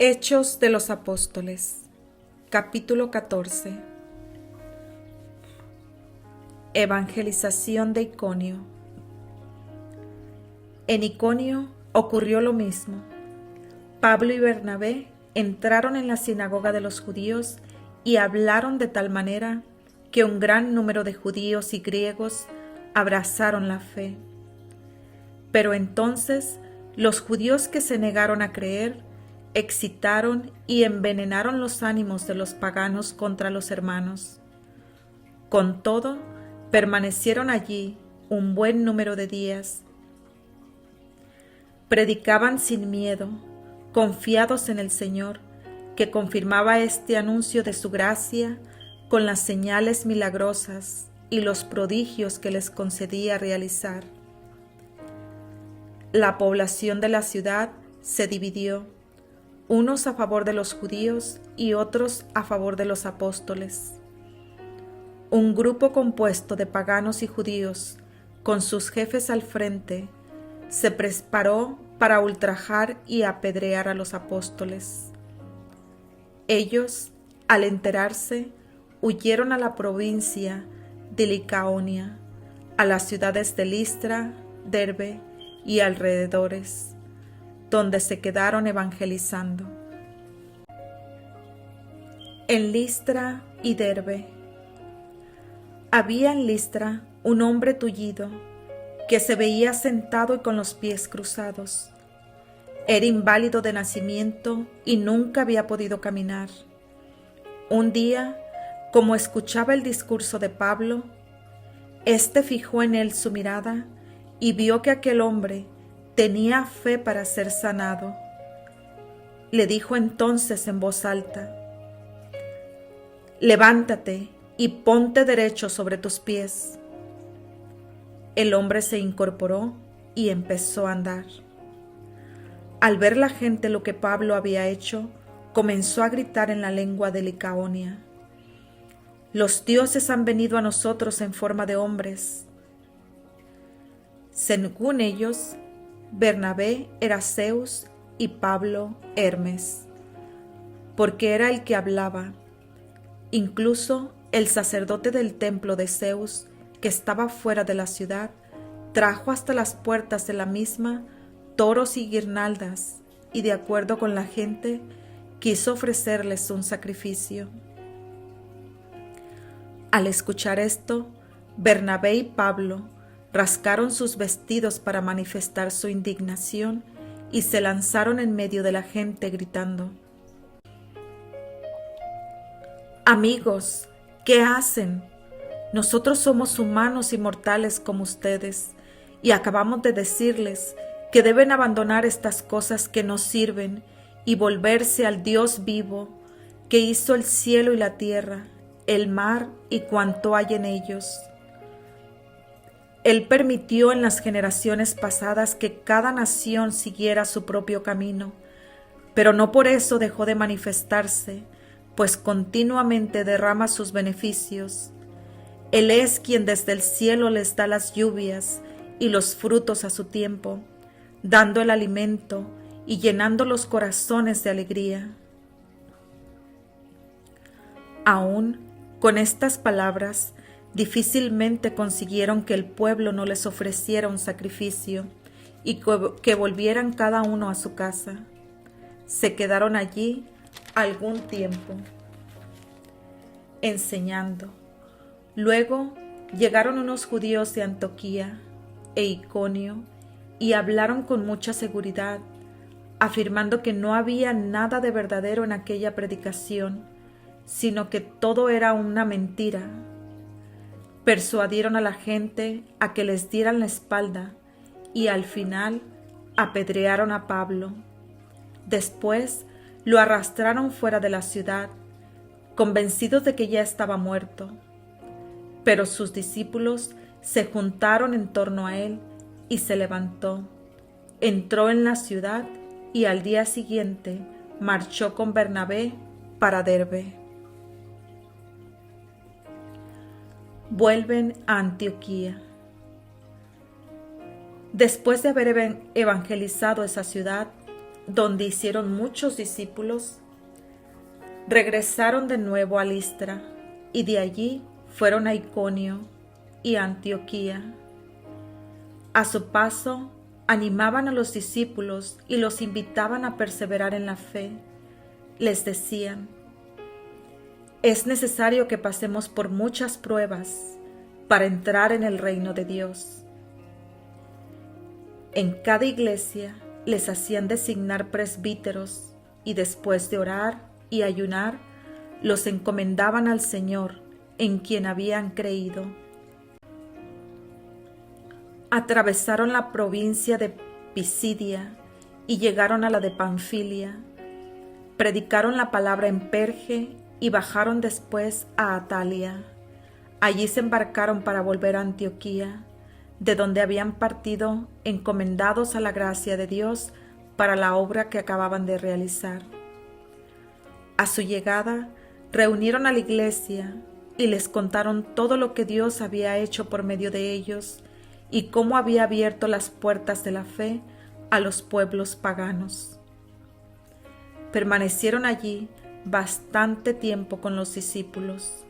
Hechos de los Apóstoles, capítulo 14. Evangelización de Iconio. En Iconio ocurrió lo mismo. Pablo y Bernabé entraron en la sinagoga de los judíos y hablaron de tal manera que un gran número de judíos y griegos abrazaron la fe. Pero entonces los judíos que se negaron a creer excitaron y envenenaron los ánimos de los paganos contra los hermanos. Con todo, permanecieron allí un buen número de días. Predicaban sin miedo, confiados en el Señor, que confirmaba este anuncio de su gracia con las señales milagrosas y los prodigios que les concedía realizar. La población de la ciudad se dividió, unos a favor de los judíos y otros a favor de los apóstoles. Un grupo compuesto de paganos y judíos, con sus jefes al frente, se preparó para ultrajar y apedrear a los apóstoles. Ellos, al enterarse, huyeron a la provincia de Licaonia, a las ciudades de Listra, Derbe y alrededores, donde se quedaron evangelizando. En Listra y Derbe. Había en Listra un hombre tullido que se veía sentado y con los pies cruzados. Era inválido de nacimiento y nunca había podido caminar. Un día, como escuchaba el discurso de Pablo, éste fijó en él su mirada y vio que aquel hombre tenía fe para ser sanado. Le dijo entonces en voz alta: «Levántate y ponte derecho sobre tus pies». El hombre se incorporó y empezó a andar. Al ver la gente lo que Pablo había hecho, comenzó a gritar en la lengua de Licaonia: «Los dioses han venido a nosotros en forma de hombres». Según ellos, Bernabé era Zeus y Pablo Hermes, porque era el que hablaba. Incluso el sacerdote del templo de Zeus, que estaba fuera de la ciudad, trajo hasta las puertas de la misma toros y guirnaldas, y de acuerdo con la gente, quiso ofrecerles un sacrificio. Al escuchar esto, Bernabé y Pablo rascaron sus vestidos para manifestar su indignación y se lanzaron en medio de la gente gritando: «Amigos, ¿qué hacen? Nosotros somos humanos y mortales como ustedes, y acabamos de decirles que deben abandonar estas cosas que no sirven y volverse al Dios vivo, que hizo el cielo y la tierra, el mar y cuanto hay en ellos. Él permitió en las generaciones pasadas que cada nación siguiera su propio camino, pero no por eso dejó de manifestarse, pues continuamente derrama sus beneficios. Él es quien desde el cielo les da las lluvias y los frutos a su tiempo, dando el alimento y llenando los corazones de alegría». Aún con estas palabras, difícilmente consiguieron que el pueblo no les ofreciera un sacrificio y que volvieran cada uno a su casa. Se quedaron allí algún tiempo, enseñando. Luego llegaron unos judíos de Antioquía e Iconio y hablaron con mucha seguridad, afirmando que no había nada de verdadero en aquella predicación, sino que todo era una mentira. Persuadieron a la gente a que les dieran la espalda y al final apedrearon a Pablo. Después lo arrastraron fuera de la ciudad, convencidos de que ya estaba muerto. Pero sus discípulos se juntaron en torno a él y se levantó, entró en la ciudad y al día siguiente marchó con Bernabé para Derbe. Vuelven a Antioquía. Después de haber evangelizado esa ciudad, donde hicieron muchos discípulos, regresaron de nuevo a Listra y de allí fueron a Iconio y a Antioquía. A su paso, animaban a los discípulos y los invitaban a perseverar en la fe. Les decían: es necesario que pasemos por muchas pruebas para entrar en el reino de Dios. En cada iglesia les hacían designar presbíteros y después de orar y ayunar, los encomendaban al Señor en quien habían creído. Atravesaron la provincia de Pisidia y llegaron a la de Panfilia. Predicaron la palabra en Perge y bajaron después a Atalia. Allí se embarcaron para volver a Antioquía, de donde habían partido encomendados a la gracia de Dios para la obra que acababan de realizar. A su llegada, reunieron a la iglesia y les contaron todo lo que Dios había hecho por medio de ellos y cómo había abierto las puertas de la fe a los pueblos paganos. Permanecieron allí bastante tiempo con los discípulos.